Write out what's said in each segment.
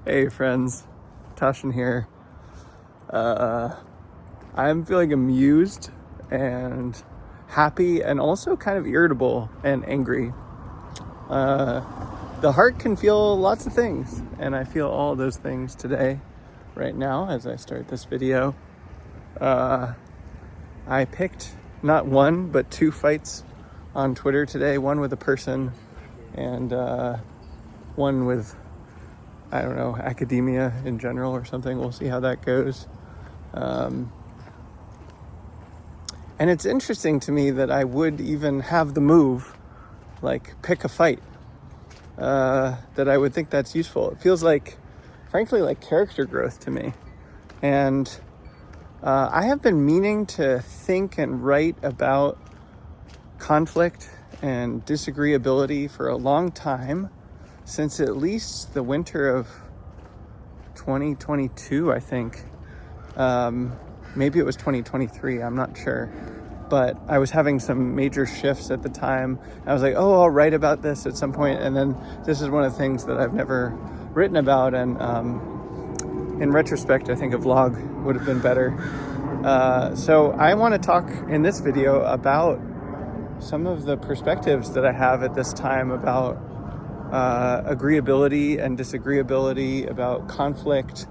Hey friends, Tashin here. I'm feeling amused and happy and also kind of irritable and angry. The heart can feel lots of things, and I feel all those things today, right now, as I start this video. I picked not one, but two fights on Twitter today, one with a person and one with, I don't know, academia in general or something. We'll see how that goes. And it's interesting to me that I would even have the move, like pick a fight, that I would think that's useful. It feels like, frankly, like character growth to me. And I have been meaning to think and write about conflict and disagreeability for a long time, since at least the winter of 2022, I think. Maybe it was 2023, I'm not sure. But I was having some major shifts at the time. I was like, I'll write about this at some point. And then this is one of the things that I've never written about. And in retrospect, I think a vlog would have been better. So I want to talk in this video about some of the perspectives that I have at this time about agreeability and disagreeability, about conflict,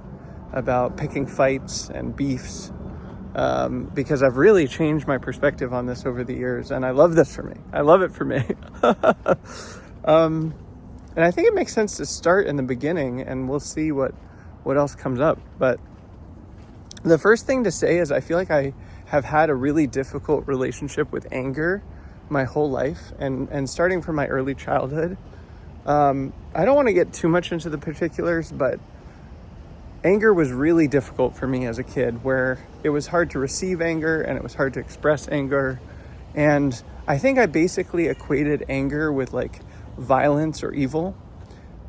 about picking fights and beefs, because I've really changed my perspective on this over the years, and I love this for me. I love it for me. And I think it makes sense to start in the beginning, and we'll see what else comes up. But the first thing to say is I feel like I have had a really difficult relationship with anger my whole life, and starting from my early childhood. I don't want to get too much into the particulars, but anger was really difficult for me as a kid, where it was hard to receive anger and it was hard to express anger. And I think I basically equated anger with like violence or evil.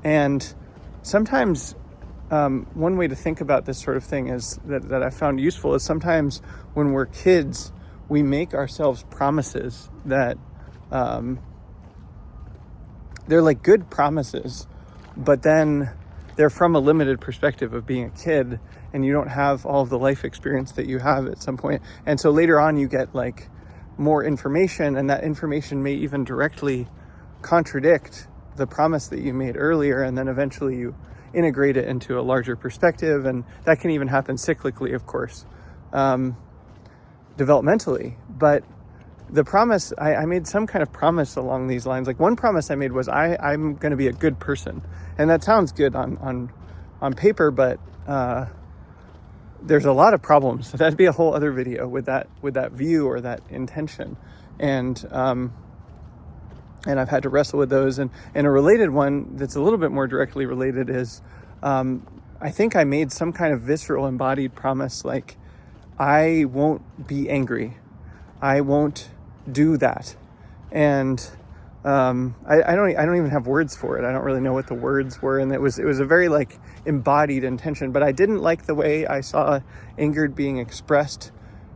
And sometimes one way to think about this sort of thing is that I found useful is sometimes when we're kids, we make ourselves promises that they're like good promises, but then they're from a limited perspective of being a kid, and you don't have all of the life experience that you have at some point. And so later on you get like more information, and that information may even directly contradict the promise that you made earlier, and then eventually you integrate it into a larger perspective. And that can even happen cyclically, of course, developmentally. But the promise, I made some kind of promise along these lines. Like one promise I made was I'm going to be a good person. And that sounds good on paper, but there's a lot of problems. So that'd be a whole other video with that view or that intention. And I've had to wrestle with those. And a related one that's a little bit more directly related is I think I made some kind of visceral embodied promise, like I won't be angry. I won't do that. And I don't even have words for it. I don't really know what the words were. And it was a very like embodied intention, but I didn't like the way I saw anger being expressed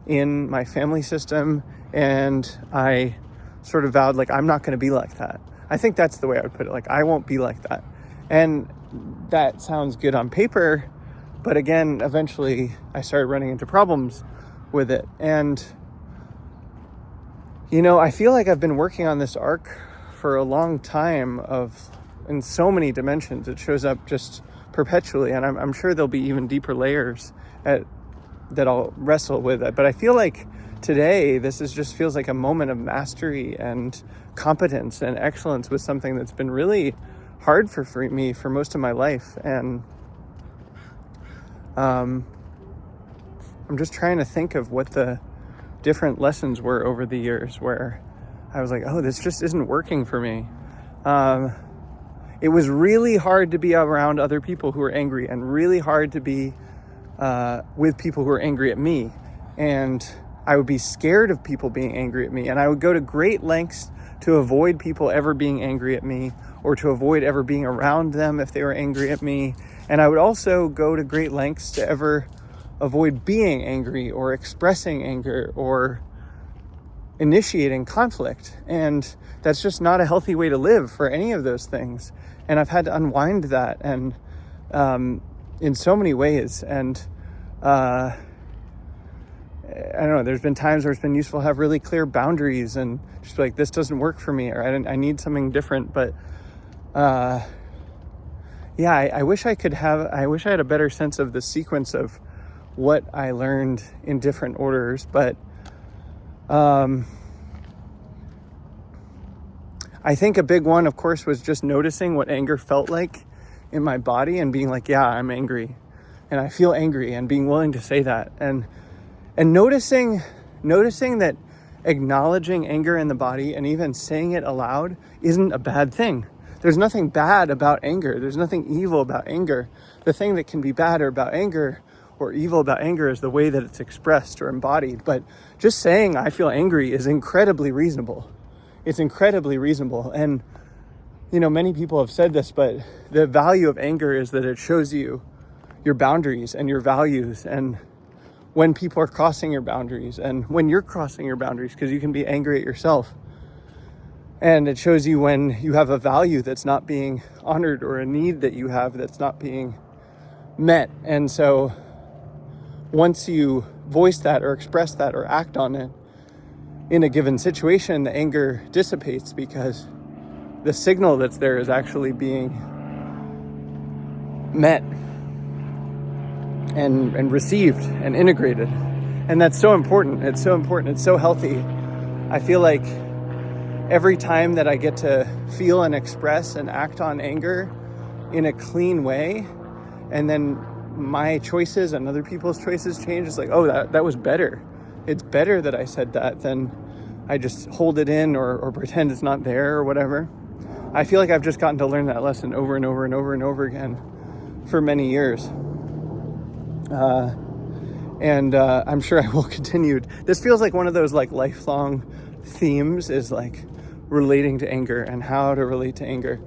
in my family system. And I sort of vowed like, I'm not going to be like that. I think that's the way I would put it. Like, I won't be like that. And that sounds good on paper, but again, eventually I started running into problems with it. And I feel like I've been working on this arc for a long time in so many dimensions. It shows up just perpetually, and I'm sure there'll be even deeper layers that I'll wrestle with it. But I feel like today, just feels like a moment of mastery and competence and excellence with something that's been really hard for me for most of my life. And I'm just trying to think of what the different lessons were over the years where I was like, this just isn't working for me. It was really hard to be around other people who were angry, and really hard to be with people who were angry at me. And I would be scared of people being angry at me, and I would go to great lengths to avoid people ever being angry at me, or to avoid ever being around them if they were angry at me. And I would also go to great lengths to ever avoid being angry or expressing anger or initiating conflict. And that's just not a healthy way to live for any of those things. And I've had to unwind that. And in so many ways. And I don't know, there's been times where it's been useful to have really clear boundaries and just be like, this doesn't work for me, or I need something different. But I wish I had a better sense of the sequence of what I learned in different orders. But I think a big one, of course, was just noticing what anger felt like in my body and being like, yeah, I'm angry and I feel angry, and being willing to say that, and noticing that acknowledging anger in the body and even saying it aloud isn't a bad thing. There's nothing bad about anger. There's nothing evil about anger. The thing that can be bad about anger or evil about anger is the way that it's expressed or embodied. But just saying I feel angry is incredibly reasonable. It's incredibly reasonable. And, many people have said this, but the value of anger is that it shows you your boundaries and your values, and when people are crossing your boundaries and when you're crossing your boundaries, because you can be angry at yourself. And it shows you when you have a value that's not being honored, or a need that you have that's not being met. And so once you voice that or express that or act on it in a given situation, the anger dissipates because the signal that's there is actually being met and received and integrated. And that's so important. It's so important. It's so healthy. I feel like every time that I get to feel and express and act on anger in a clean way, and then my choices and other people's choices change, it's like, oh, that was better. It's better that I said that than I just hold it in or pretend it's not there or whatever. I feel like I've just gotten to learn that lesson over and over and over and over again for many years. And I'm sure I will continue. This feels like one of those like lifelong themes, is like relating to anger and how to relate to anger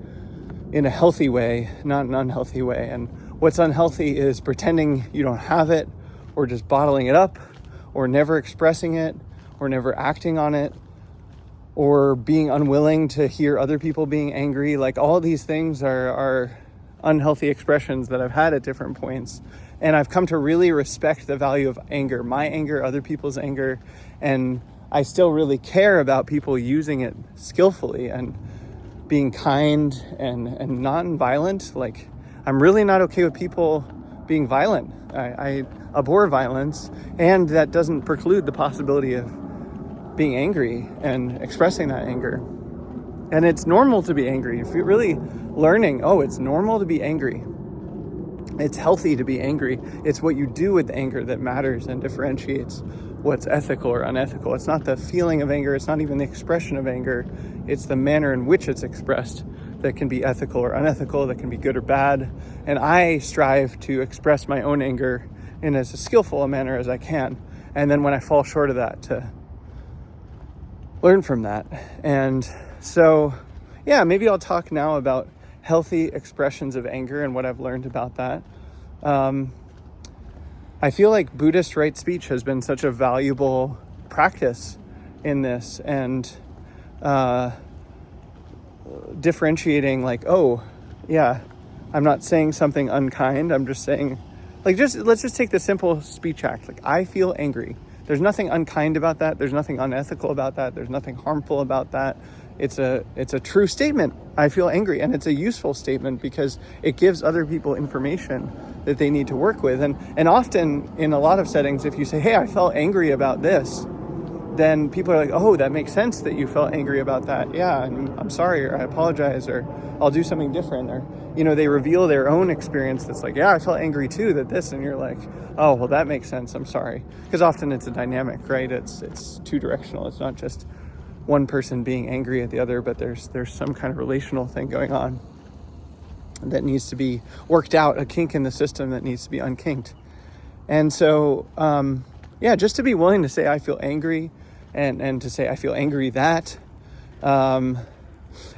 in a healthy way, not an unhealthy way. And what's unhealthy is pretending you don't have it, or just bottling it up, or never expressing it, or never acting on it, or being unwilling to hear other people being angry. Like, all these things are unhealthy expressions that I've had at different points. And I've come to really respect the value of anger, my anger, other people's anger. And I still really care about people using it skillfully and being kind and non-violent. Like, I'm really not okay with people being violent. I abhor violence, and that doesn't preclude the possibility of being angry and expressing that anger. And it's normal to be angry. If you're really learning, it's normal to be angry. It's healthy to be angry. It's what you do with anger that matters and differentiates what's ethical or unethical. It's not the feeling of anger. It's not even the expression of anger. It's the manner in which it's expressed that can be ethical or unethical, that can be good or bad. And I strive to express my own anger in as skillful a manner as I can. And then when I fall short of that, to learn from that. And so, maybe I'll talk now about healthy expressions of anger and what I've learned about that. I feel like Buddhist right speech has been such a valuable practice in this, and differentiating like, I'm not saying something unkind. I'm just saying, let's just take the simple speech act. Like, I feel angry. There's nothing unkind about that. There's nothing unethical about that. There's nothing harmful about that. It's a true statement. I feel angry, and it's a useful statement because it gives other people information that they need to work with. And often in a lot of settings, if you say, hey, I felt angry about this, then people are like, oh, that makes sense that you felt angry about that. Yeah, and I'm sorry, or I apologize, or I'll do something different. Or, they reveal their own experience that's like, yeah, I felt angry too, that this, and you're like, oh, well, that makes sense. I'm sorry. Because often it's a dynamic, right? It's two directional. It's not just one person being angry at the other, but there's some kind of relational thing going on that needs to be worked out, a kink in the system that needs to be unkinked. And so, just to be willing to say I feel angry, and to say I feel angry that,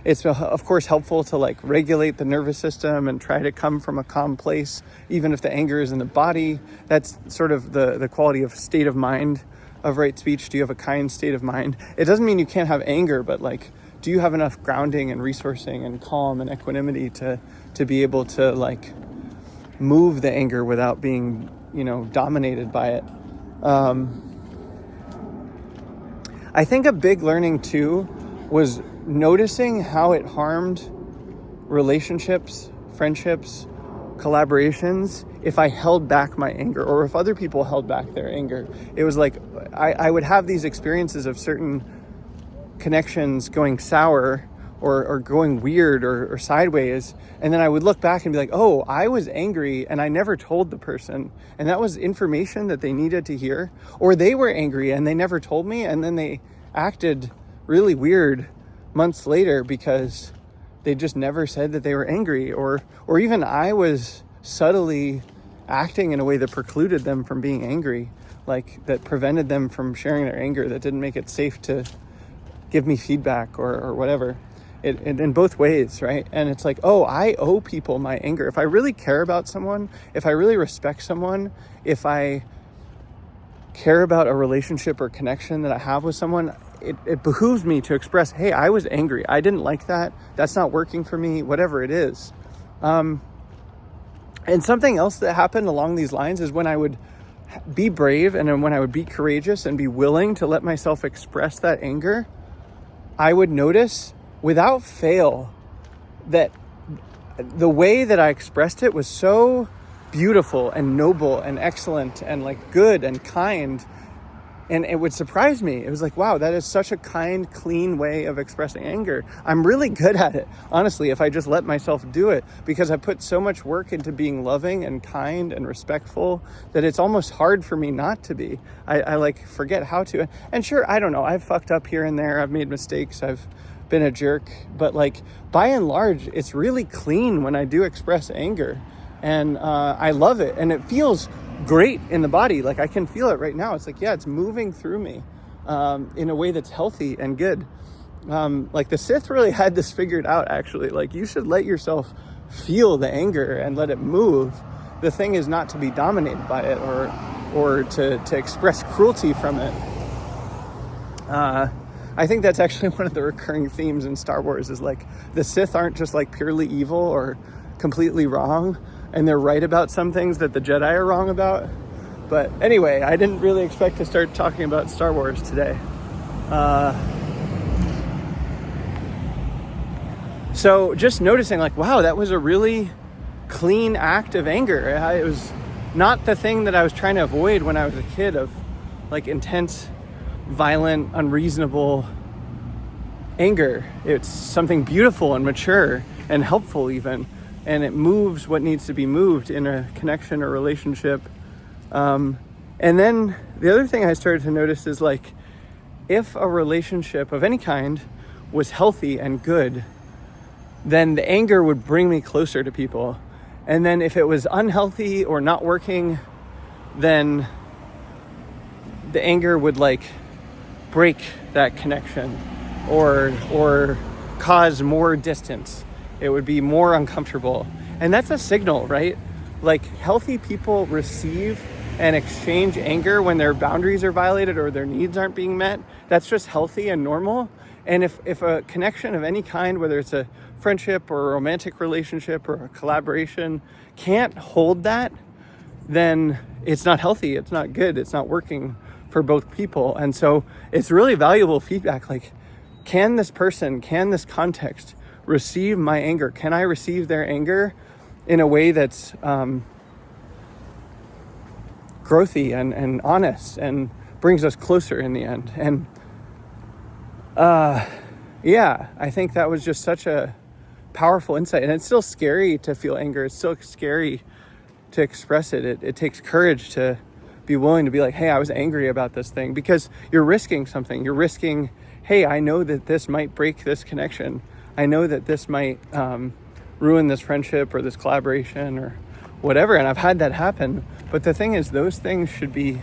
it's of course helpful to like regulate the nervous system and try to come from a calm place, even if the anger is in the body. That's sort of the quality of state of mind of right speech. Do you have a kind state of mind? It doesn't mean you can't have anger, but like, do you have enough grounding and resourcing and calm and equanimity to be able to like move the anger without being, dominated by it. I think a big learning too was noticing how it harmed relationships, friendships, collaborations if I held back my anger, or if other people held back their anger. It was like I would have these experiences of certain connections going sour or going weird or sideways, and then I would look back and be like, oh, I was angry and I never told the person, and that was information that they needed to hear. Or they were angry and they never told me, and then they acted really weird months later because they just never said that they were angry, or even I was subtly acting in a way that precluded them from being angry, like that prevented them from sharing their anger, that didn't make it safe to give me feedback or whatever. It in both ways, right? And it's like, oh, I owe people my anger. If I really care about someone, if I really respect someone, if I care about a relationship or connection that I have with someone, it behooves me to express, hey, I was angry. I didn't like that. That's not working for me, whatever it is. And something else that happened along these lines is when I would be brave and then when I would be courageous and be willing to let myself express that anger, I would notice without fail that the way that I expressed it was so beautiful and noble and excellent and like good and kind. And it would surprise me. It was like, wow, that is such a kind, clean way of expressing anger. I'm really good at it, honestly, if I just let myself do it, because I put so much work into being loving and kind and respectful that it's almost hard for me not to be. I like forget how to. And sure, I don't know, I've fucked up here and there. I've made mistakes. I've been a jerk. But like, by and large, it's really clean when I do express anger. And I love it. And it feels great in the body. Like I can feel it right now. It's like, yeah, it's moving through me in a way that's healthy and good. Like the Sith really had this figured out, actually. Like you should let yourself feel the anger and let it move. The thing is not to be dominated by it or to express cruelty from it. I think that's actually one of the recurring themes in Star Wars, is like the Sith aren't just like purely evil or completely wrong, and they're right about some things that the Jedi are wrong about. But anyway, I didn't really expect to start talking about Star Wars today. So just noticing like, wow, that was a really clean act of anger. It was not the thing that I was trying to avoid when I was a kid, of like intense, violent, unreasonable anger. It's something beautiful and mature and helpful even. And it moves what needs to be moved in a connection or relationship. And then the other thing I started to notice is like, if a relationship of any kind was healthy and good, then the anger would bring me closer to people. And then if it was unhealthy or not working, then the anger would like break that connection or cause more distance. It would be more uncomfortable. And that's a signal, right? Like healthy people receive and exchange anger when their boundaries are violated or their needs aren't being met. That's just healthy and normal. And if a connection of any kind, whether it's a friendship or a romantic relationship or a collaboration, can't hold that, then it's not healthy, it's not good, it's not working for both people. And so it's really valuable feedback. Like, can this person, can this context receive my anger? Can I receive their anger in a way that's growthy and honest and brings us closer in the end? And yeah, I think that was just such a powerful insight. And it's still scary to feel anger. It's still scary to express it. It takes courage to be willing to be like, hey, I was angry about this thing, because you're risking something. You're risking, hey, I know that this might break this connection. I know that this might ruin this friendship or this collaboration or whatever. And I've had that happen. But the thing is, those things should be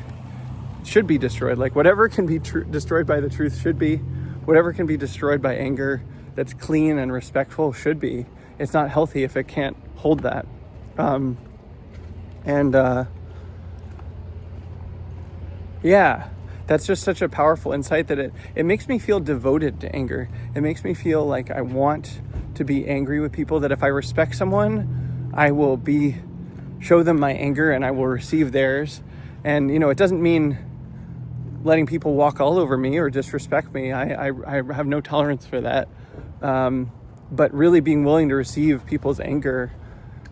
destroyed. Like whatever can be destroyed by the truth should be. Whatever can be destroyed by anger that's clean and respectful should be. It's not healthy if it can't hold that. Yeah, that's just such a powerful insight that it makes me feel devoted to anger. It makes me feel like I want to be angry with people, that if I respect someone, I will be show them my anger and I will receive theirs. And, it doesn't mean letting people walk all over me or disrespect me. I have no tolerance for that. But really being willing to receive people's anger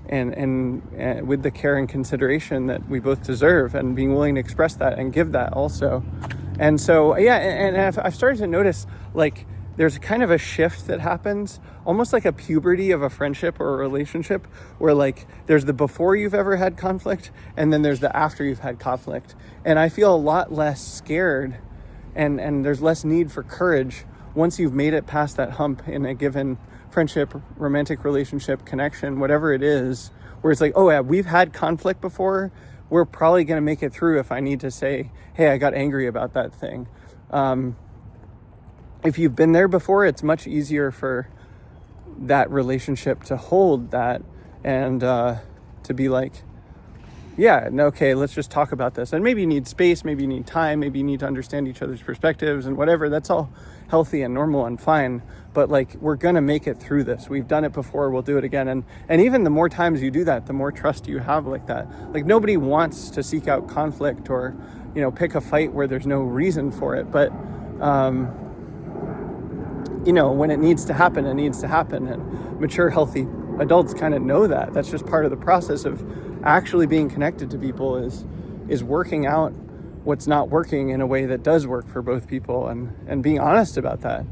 and with the care and consideration that we both deserve, and being willing to express that and give that also. And so, yeah, and I've started to notice, like, there's kind of a shift that happens, almost like a puberty of a friendship or a relationship, where like there's the before you've ever had conflict, and then there's the after you've had conflict. And I feel a lot less scared, and there's less need for courage once you've made it past that hump in a given friendship, romantic relationship, connection, whatever it is, where it's like, oh yeah, we've had conflict before. We're probably going to make it through if I need to say, hey, I got angry about that thing. If you've been there before, it's much easier for that relationship to hold that and to be like, yeah, okay, let's just talk about this. And maybe you need space, maybe you need time, maybe you need to understand each other's perspectives and whatever. That's all healthy and normal and fine. But like, we're going to make it through this. We've done it before, we'll do it again. And even the more times you do that, the more trust you have like that. Like, nobody wants to seek out conflict or, pick a fight where there's no reason for it. But, when it needs to happen, it needs to happen. And mature, healthy adults kind of know that. That's just part of the process of actually being connected to people, is working out what's not working in a way that does work for both people, and being honest about that.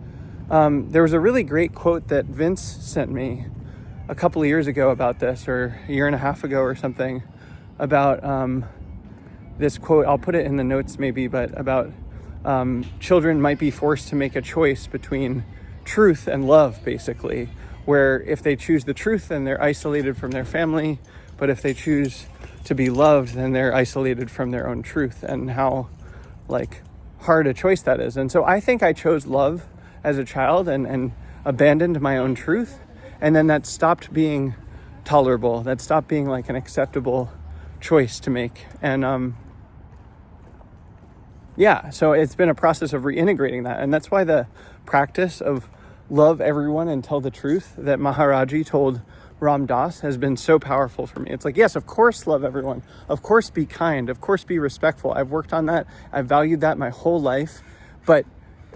There was a really great quote that Vince sent me a couple of years ago about this, or a year and a half ago or something, about this quote. I'll put it in the notes maybe, but about children might be forced to make a choice between truth and love, basically, where if they choose the truth, then they're isolated from their family, but if they choose to be loved, then they're isolated from their own truth, and how like hard a choice that is. And so I think I chose love as a child and abandoned my own truth, and then that stopped being tolerable, that stopped being like an acceptable choice to make. And so it's been a process of reintegrating that. And that's why the practice of love everyone and tell the truth that Maharaji told Ram Dass has been so powerful for me. It's like, yes, of course, love everyone. Of course, be kind. Of course, be respectful. I've worked on that. I've valued that my whole life. But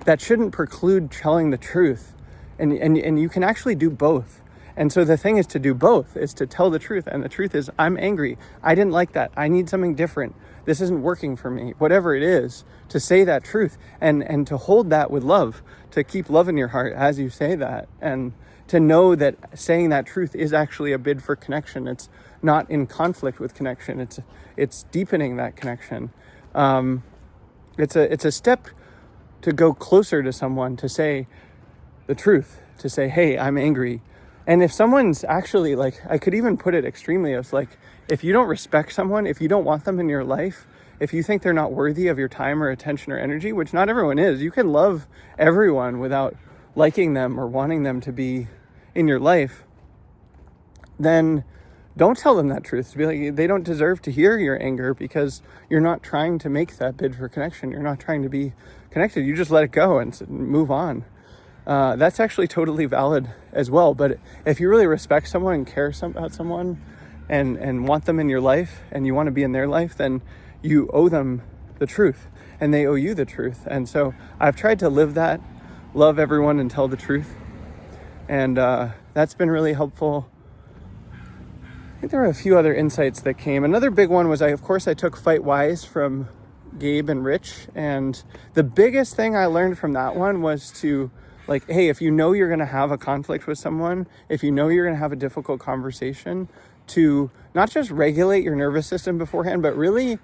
that shouldn't preclude telling the truth. And you can actually do both. And so the thing is to do both, is to tell the truth. And the truth is, I'm angry. I didn't like that. I need something different. This isn't working for me. Whatever it is, to say that truth and to hold that with love, to keep love in your heart as you say that, and to know that saying that truth is actually a bid for connection. It's not in conflict with connection. It's deepening that connection. It's a step to go closer to someone, to say the truth, to say, hey, I'm angry. And if someone's actually like, I could even put it extremely, it's like, if you don't respect someone, if you don't want them in your life, if you think they're not worthy of your time or attention or energy, which not everyone is, you can love everyone without liking them or wanting them to be in your life, then don't tell them that truth. To be like, they don't deserve to hear your anger, because you're not trying to make that bid for connection. You're not trying to be connected. You just let it go and move on. That's actually totally valid as well. But if you really respect someone and care about someone and want them in your life, and you want to be in their life, then you owe them the truth, and they owe you the truth. And so I've tried to live that, love everyone and tell the truth. And that's been really helpful. I think there were a few other insights that came. Another big one was, I took Fight Wise from Gabe and Rich. And the biggest thing I learned from that one was to, like, hey, if you know you're going to have a conflict with someone, if you know you're going to have a difficult conversation, to not just regulate your nervous system beforehand, but really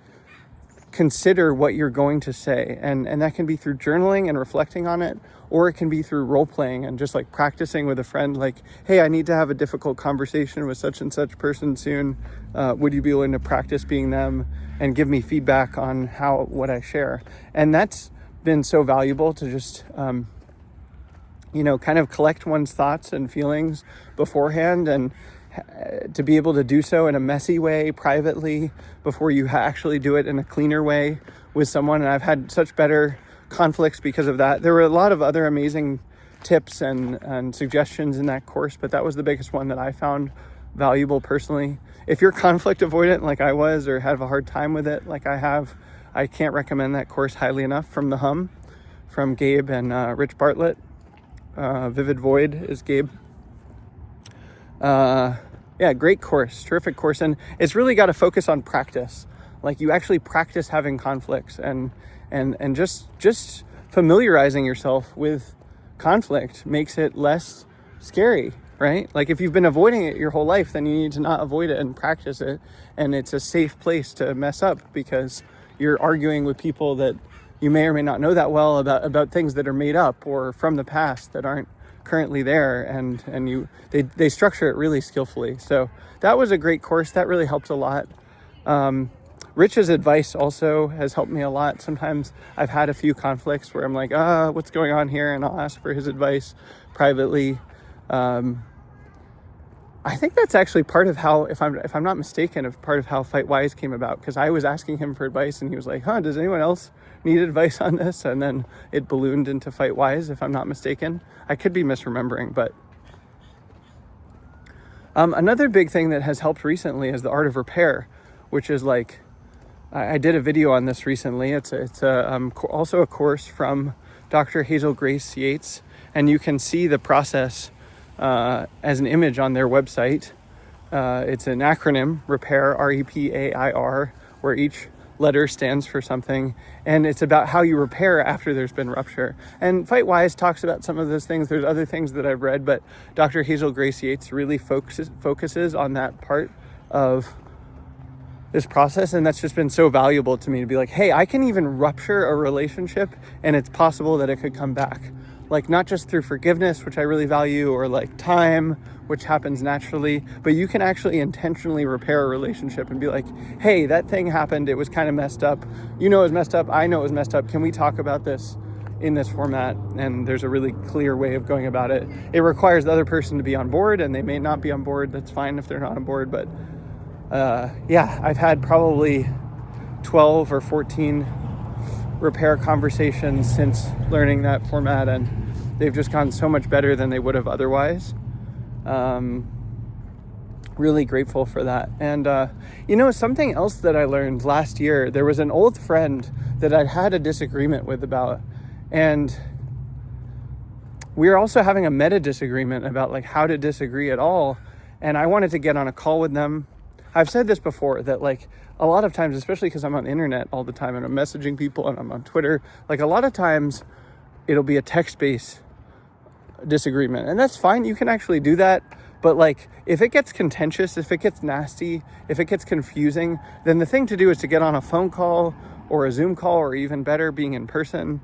consider what you're going to say. And that can be through journaling and reflecting on it, or it can be through role playing and just like practicing with a friend, like, hey, I need to have a difficult conversation with such and such person soon. Would you be willing to practice being them and give me feedback on what I share? And that's been so valuable to just, kind of collect one's thoughts and feelings beforehand, and to be able to do so in a messy way privately before you actually do it in a cleaner way with someone. And I've had such better conflicts because of that. There were a lot of other amazing tips and suggestions in that course, but that was the biggest one that I found valuable personally. if you're conflict avoidant like I was, or have a hard time with it like I have, I can't recommend that course highly enough, from The Hum, from Gabe and Rich Bartlett. Vivid Void is Gabe. Yeah, great course, terrific course. And it's really got to focus on practice. Like, you actually practice having conflicts, and just familiarizing yourself with conflict makes it less scary, right? Like, if you've been avoiding it your whole life, then you need to not avoid it and practice it. And it's a safe place to mess up, because you're arguing with people that you may or may not know that well about things that are made up or from the past that aren't currently there, and they structure it really skillfully. So that was a great course. That really helped a lot. Rich's advice also has helped me a lot. Sometimes I've had a few conflicts where I'm like, what's going on here? And I'll ask for his advice privately. I think that's actually part of how, if I'm not mistaken, part of how Fight Wise came about, because I was asking him for advice and he was like, does anyone else need advice on this? And then it ballooned into Fight Wise, if I'm not mistaken. I could be misremembering, but another big thing that has helped recently is the art of repair, which is like, I did a video on this recently. It's also a course from Dr. Hazel Grace Yates, and you can see the process as an image on their website. It's an acronym, REPAIR, REPAIR, where each letter stands for something, and it's about how you repair after there's been rupture. And Fight Wise talks about some of those things. There's other things that I've read, but Dr. Hazel Grace Yates really focuses on that part of this process, and that's just been so valuable to me, to be like, hey, I can even rupture a relationship and it's possible that it could come back. Like, not just through forgiveness, which I really value, or like time, which happens naturally, but you can actually intentionally repair a relationship and be like, hey, that thing happened, it was kind of messed up. You know it was messed up, I know it was messed up. Can we talk about this in this format? And there's a really clear way of going about it. It requires the other person to be on board, and they may not be on board. That's fine if they're not on board, but yeah, I've had probably 12 or 14 repair conversations since learning that format, and they've just gone so much better than they would have otherwise. Really grateful for that. And something else that I learned last year, there was an old friend that I'd had a disagreement with about, and we were also having a meta disagreement about like how to disagree at all. And I wanted to get on a call with them. I've said this before, that like a lot of times, especially because I'm on the internet all the time and I'm messaging people and I'm on Twitter, like a lot of times it'll be a text-based disagreement, and that's fine. You can actually do that. But like, if it gets contentious, if it gets nasty, if it gets confusing, then the thing to do is to get on a phone call or a Zoom call, or even better, being in person.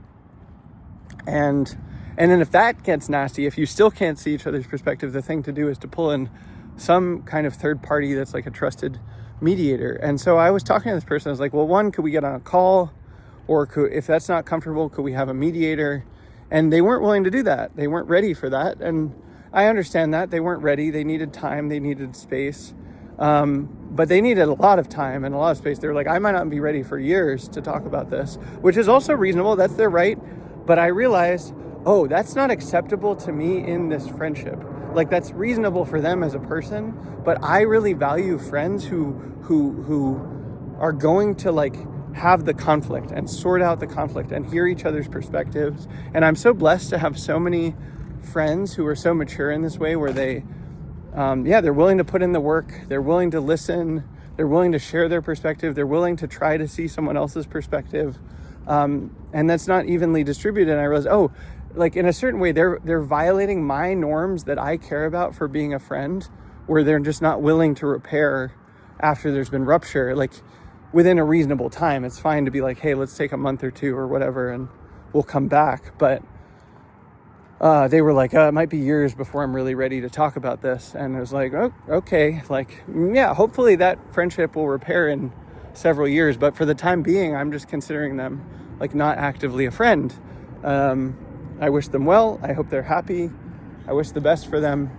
And then if that gets nasty, if you still can't see each other's perspective, the thing to do is to pull in some kind of third party that's like a trusted mediator. And so I was talking to this person. I was like, well, one, could we get on a call? Or if that's not comfortable, could we have a mediator? And they weren't willing to do that. They weren't ready for that. And I understand that. They weren't ready. They needed time. They needed space. But they needed a lot of time and a lot of space. They were like, I might not be ready for years to talk about this, which is also reasonable. That's their right. But I realized, that's not acceptable to me in this friendship. Like, that's reasonable for them as a person, but I really value friends who are going to like have the conflict and sort out the conflict and hear each other's perspectives. And I'm so blessed to have so many friends who are so mature in this way, where they, they're willing to put in the work. They're willing to listen. They're willing to share their perspective. They're willing to try to see someone else's perspective. And that's not evenly distributed. And I realized, like in a certain way, they're violating my norms that I care about for being a friend, where they're just not willing to repair after there's been rupture. Like, within a reasonable time, it's fine to be like, hey, let's take a month or two or whatever, and we'll come back. But they were like, it might be years before I'm really ready to talk about this. And I was like, okay, like, yeah, hopefully that friendship will repair in several years. But for the time being, I'm just considering them like not actively a friend. I wish them well. I hope they're happy. I wish the best for them.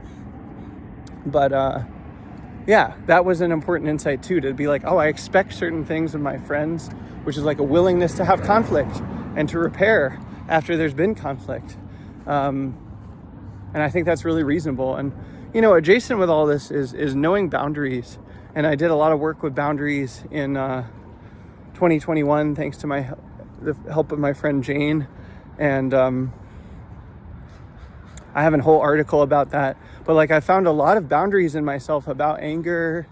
But yeah, that was an important insight too, to be like, I expect certain things of my friends, which is like a willingness to have conflict and to repair after there's been conflict. And I think that's really reasonable. And, adjacent with all this is knowing boundaries And I did a lot of work with boundaries in 2021, thanks to the help of my friend Jane. And I have a whole article about that. But like, I found a lot of boundaries in myself about anger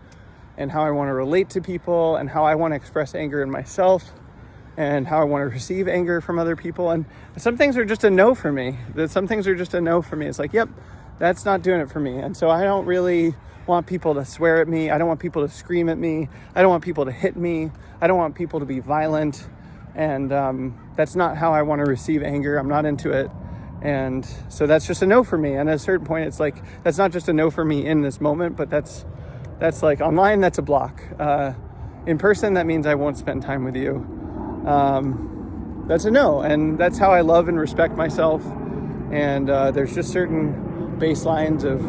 and how I want to relate to people and how I want to express anger in myself and how I want to receive anger from other people. And some things are just a no for me. Some things are just a no for me. It's like, yep, that's not doing it for me. And so I don't really want people to swear at me. I don't want people to scream at me. I don't want people to hit me. I don't want people to be violent. And that's not how I want to receive anger. I'm not into it. And so that's just a no for me. And at a certain point, it's like, that's not just a no for me in this moment, but that's like online, that's a block. In person, that means I won't spend time with you. That's a no. And that's how I love and respect myself. And there's just certain baselines of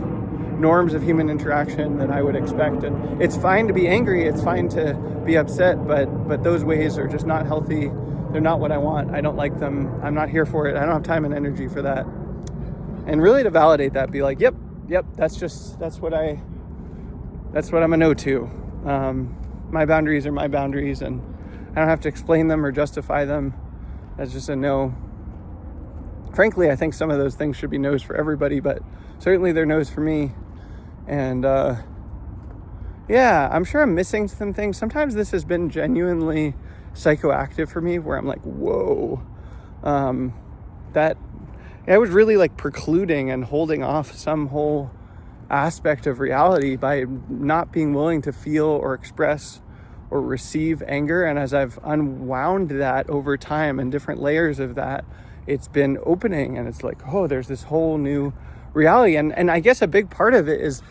norms of human interaction that I would expect. And it's fine to be angry. It's fine to be upset, but those ways are just not healthy. They're not what I want. I don't like them. I'm not here for it. I don't have time and energy for that. And really to validate that, be like, yep, that's what I'm a no to. My boundaries are my boundaries, and I don't have to explain them or justify them. That's just a no. Frankly, I think some of those things should be no's for everybody, but certainly they're no's for me. And I'm sure I'm missing some things. Sometimes this has been genuinely psychoactive for me, where I'm like, whoa, that I was really like precluding and holding off some whole aspect of reality by not being willing to feel or express or receive anger. And as I've unwound that over time and different layers of that, it's been opening, and it's like, oh, there's this whole new reality. And I guess a big part of it is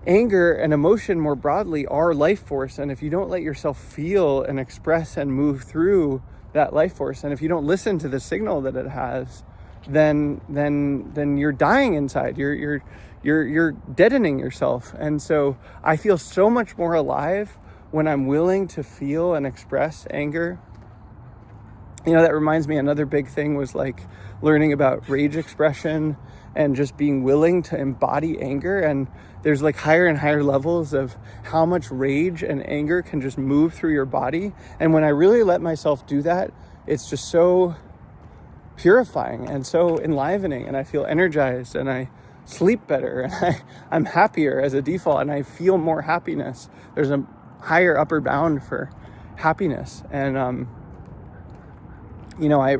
anger and emotion more broadly are life force. And if you don't let yourself feel and express and move through that life force, and if you don't listen to the signal that it has, then you're dying inside. You're deadening yourself. And so I feel so much more alive when I'm willing to feel and express anger. That reminds me, another big thing was like learning about rage expression and just being willing to embody anger. And there's like higher and higher levels of how much rage and anger can just move through your body. And when I really let myself do that, it's just so purifying and so enlivening, and I feel energized, and I sleep better, and I'm happier as a default, and I feel more happiness. There's a higher upper bound for happiness. And I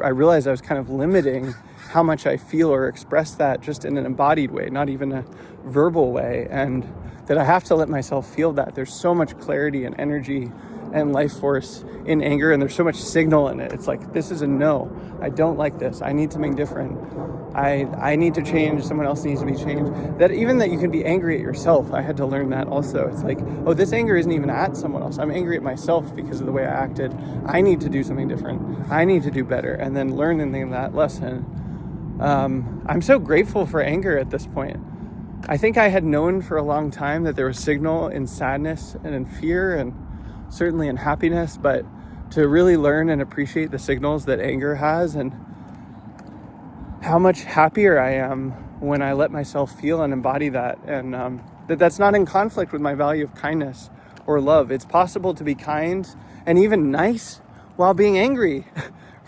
realized I was kind of limiting how much I feel or express that just in an embodied way, not even a verbal way, and that I have to let myself feel that. There's so much clarity and energy and life force in anger, and there's so much signal in it. It's like, this is a no. I don't like this. I need something different. I need to change. Someone else needs to be changed. That you can be angry at yourself. I had to learn that also. It's like, oh, this anger isn't even at someone else. I'm angry at myself because of the way I acted. I need to do something different. I need to do better. And then learning that lesson. I'm so grateful for anger at this point. I think I had known for a long time that there was signal in sadness and in fear, and certainly in happiness, but to really learn and appreciate the signals that anger has, and how much happier I am when I let myself feel and embody that. And that's not in conflict with my value of kindness or love. It's possible to be kind and even nice while being angry,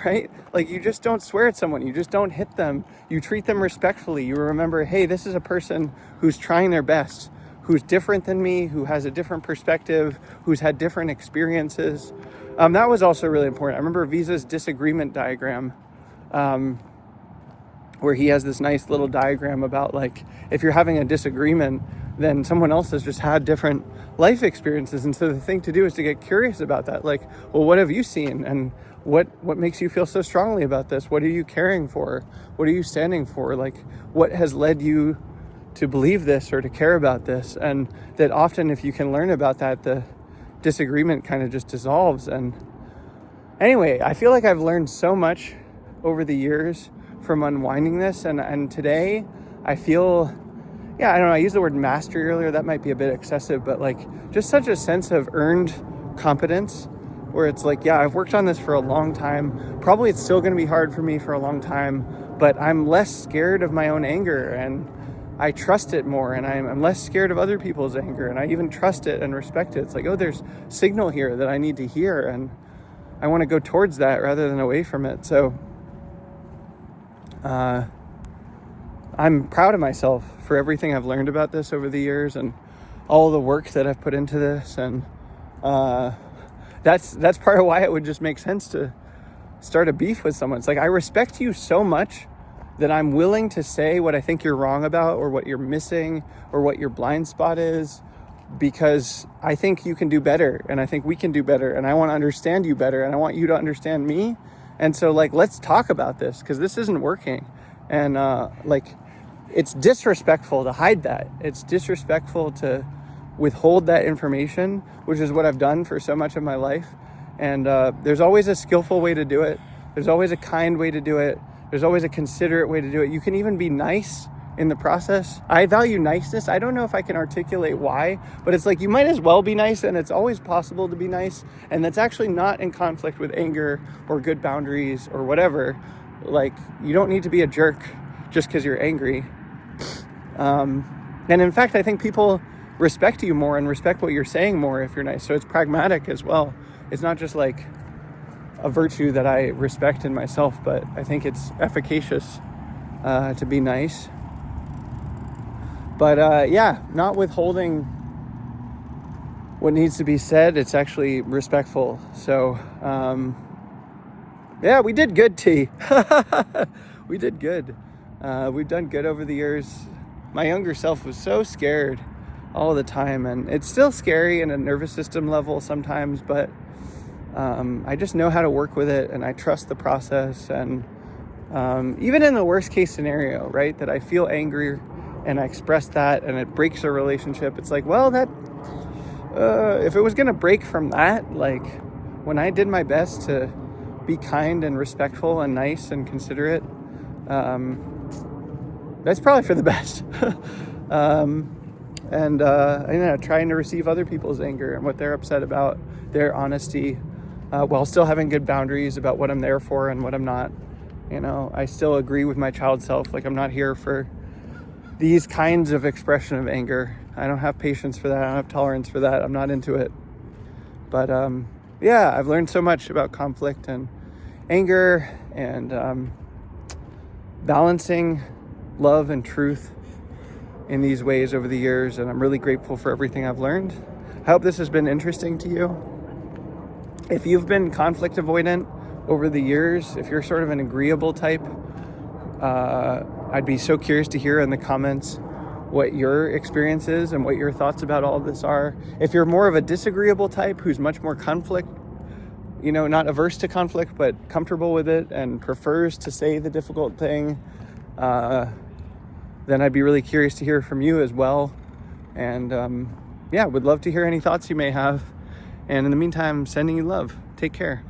right? Like, you just don't swear at someone. You just don't hit them. You treat them respectfully. You remember, hey, this is a person who's trying their best, who's different than me, who has a different perspective, who's had different experiences. That was also really important. I remember Visa's disagreement diagram, where he has this nice little diagram about, like, if you're having a disagreement, then someone else has just had different life experiences. And so the thing to do is to get curious about that. Like, well, what have you seen? And what makes you feel so strongly about this? What are you caring for? What are you standing for? Like, what has led you to believe this or to care about this? And that often, if you can learn about that, the disagreement kind of just dissolves. And anyway, I feel like I've learned so much over the years from unwinding this. And today I feel, I don't know, I used the word mastery earlier. That might be a bit excessive, but like just such a sense of earned competence, where it's like, I've worked on this for a long time. Probably it's still going to be hard for me for a long time, but I'm less scared of my own anger, and I trust it more, and I'm less scared of other people's anger, and I even trust it and respect it. It's like, oh, there's signal here that I need to hear, and I want to go towards that rather than away from it. So I'm proud of myself for everything I've learned about this over the years and all the work that I've put into this. And that's part of why it would just make sense to start a beef with someone. It's like, I respect you so much that I'm willing to say what I think you're wrong about, or what you're missing, or what your blind spot is, because I think you can do better, and I think we can do better, and I want to understand you better, and I want you to understand me. And so, like, let's talk about this, because this isn't working. And it's disrespectful to hide that. It's disrespectful to withhold that information, which is what I've done for so much of my life. And there's always a skillful way to do it. There's always a kind way to do it. There's always a considerate way to do it. You can even be nice in the process. I value niceness. I don't know if I can articulate why, but it's like, you might as well be nice, and it's always possible to be nice. And that's actually not in conflict with anger or good boundaries or whatever. Like, you don't need to be a jerk just because you're angry. And in fact, I think people respect you more and respect what you're saying more if you're nice. So it's pragmatic as well. It's not just like a virtue that I respect in myself, but I think it's efficacious to be nice. But not withholding what needs to be said. It's actually respectful. So we did good, T. We did good. We've done good over the years. My younger self was so scared all the time, and it's still scary in a nervous system level sometimes, but I just know how to work with it, and I trust the process. And even in the worst case scenario, right, that I feel angry and I express that and it breaks a relationship, it's like, well, that if it was going to break from that, like, when I did my best to be kind and respectful and nice and considerate, that's probably for the best. Trying to receive other people's anger and what they're upset about, their honesty, while still having good boundaries about what I'm there for and what I'm not. I still agree with my child self. Like, I'm not here for these kinds of expression of anger. I don't have patience for that. I don't have tolerance for that. I'm not into it. But I've learned so much about conflict and anger and balancing love and truth in these ways over the years, and I'm really grateful for everything I've learned. I hope this has been interesting to you. If you've been conflict avoidant over the years, if you're sort of an agreeable type, I'd be so curious to hear in the comments what your experience is and what your thoughts about all of this are. If you're more of a disagreeable type who's much more conflict, not averse to conflict, but comfortable with it and prefers to say the difficult thing, then I'd be really curious to hear from you as well. And would love to hear any thoughts you may have. And in the meantime, sending you love. Take care.